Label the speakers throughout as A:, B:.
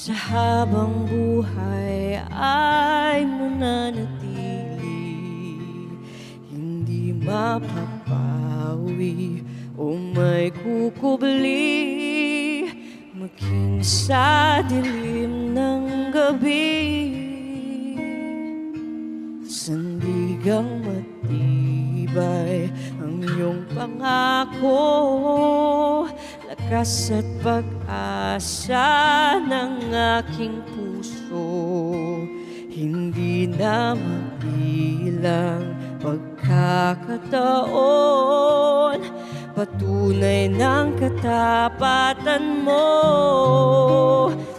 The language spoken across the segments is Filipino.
A: Sa habang buhay ay mananatili, hindi mapapawi o may kukubli, maging sa dilim ng gabi. Sandigang matibay ang iyong pangako, lakas at pag-asa ng aking puso. Hindi na mabilang pagkakataon, patunay ng katapatan mo.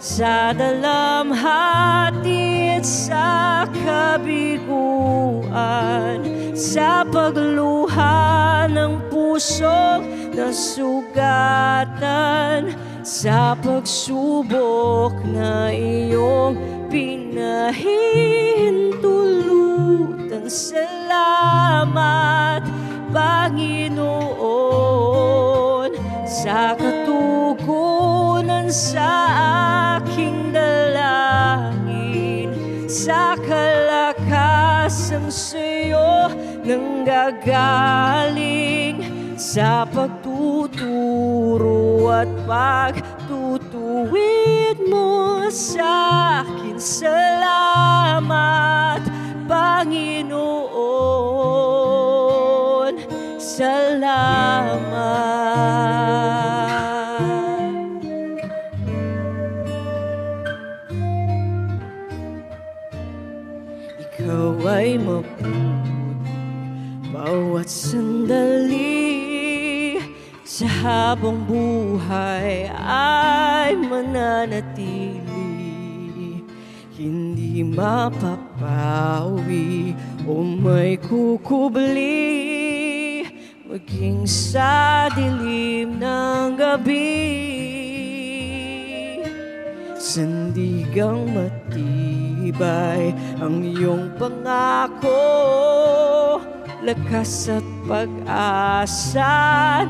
A: Sa dalamhati at sa kabiguan, sa pagluha ng pusong nasugatan, sa pagsubok na iyong pinahihintulutan. Salamat, Panginoon, sa katugunan sa aking dalangin, sa kalakasan sa'yo nanggagaling, sa pagtuturo at pagtutuwid mo sa akin. Salamat, Panginoon, salamat. Ikaw ay mabuti bawat sandali, sa habang buhay ay mananatili, hindi mapapawi o may kukubli, maging sa dilim ng gabi. Sandigang matibay ang iyong pangako, lakas at pag-asa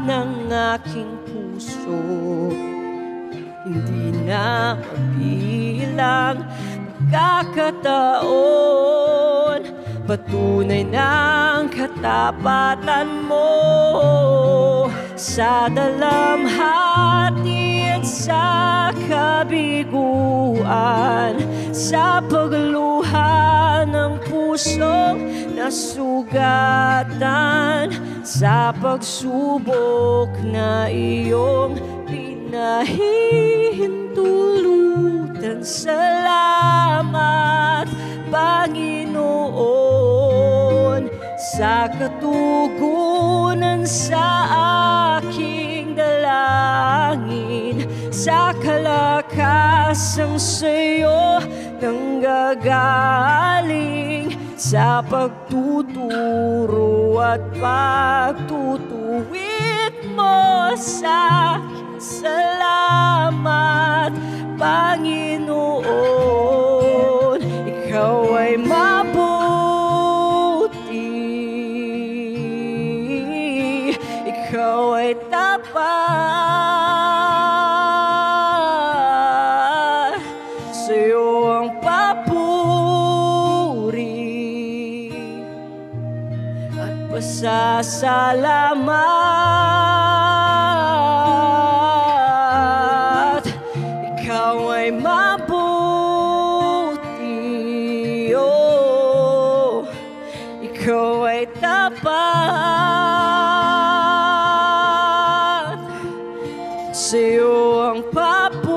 A: ng aking puso. Hindi na mabilang pagkakataon, patunay ng katapatan mo. Sa dalamhati at sa kabiguan, sa pagluha ng pusong nasugatan, sa pagsubok na iyong pinahihintulutan. Salamat, Panginoon, sa katugunan sa aking dalangin, sa kalakasang sa'yo nanggagaling, sa pagtuturo at pagtutuwid mo sa akin. Salamat, Panginoon, ikaw ay mabuti, ikaw ay tapat, sa'yo ang papuri at pasasalamat. Ikaw ay mabuti, oh, ikaw ay tapat, sa'yo ang papuri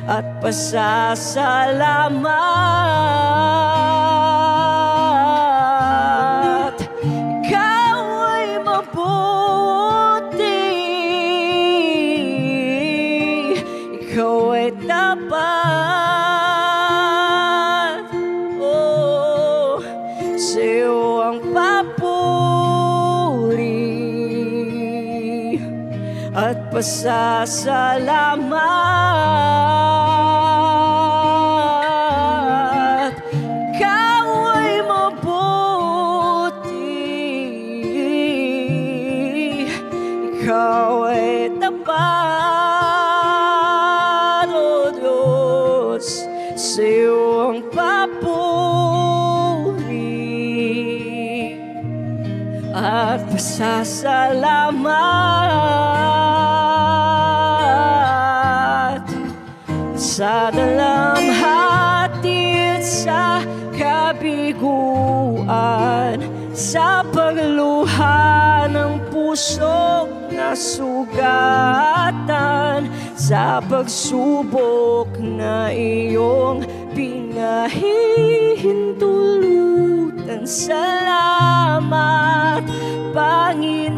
A: at pasasalamat. Ikaw ay mabuti, ikaw ay tapat, oh, sa'yo ang papuri at pasasalamat. Ikaw ay mabuti, ikaw ikaw ay tapat, O Diyos, sa iyo ang papuri at pasasalamat sa dalamhati at sa kabiguan, sa pagluha ng pusong nasugatan, sa pagsubok na iyong pinahihintulutan. Salamat, Panginoon,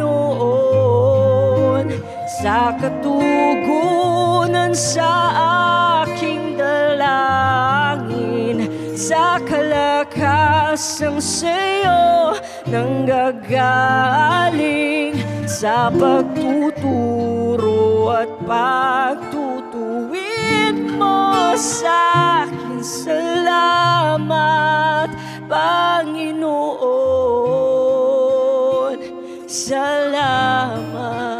A: sa katugunan sa aking dalangin, sa kalakasang sa'yo nanggagaling, sa pagtuturo at pagtutuwid mo sa akin. Salamat, Panginoon, salamat.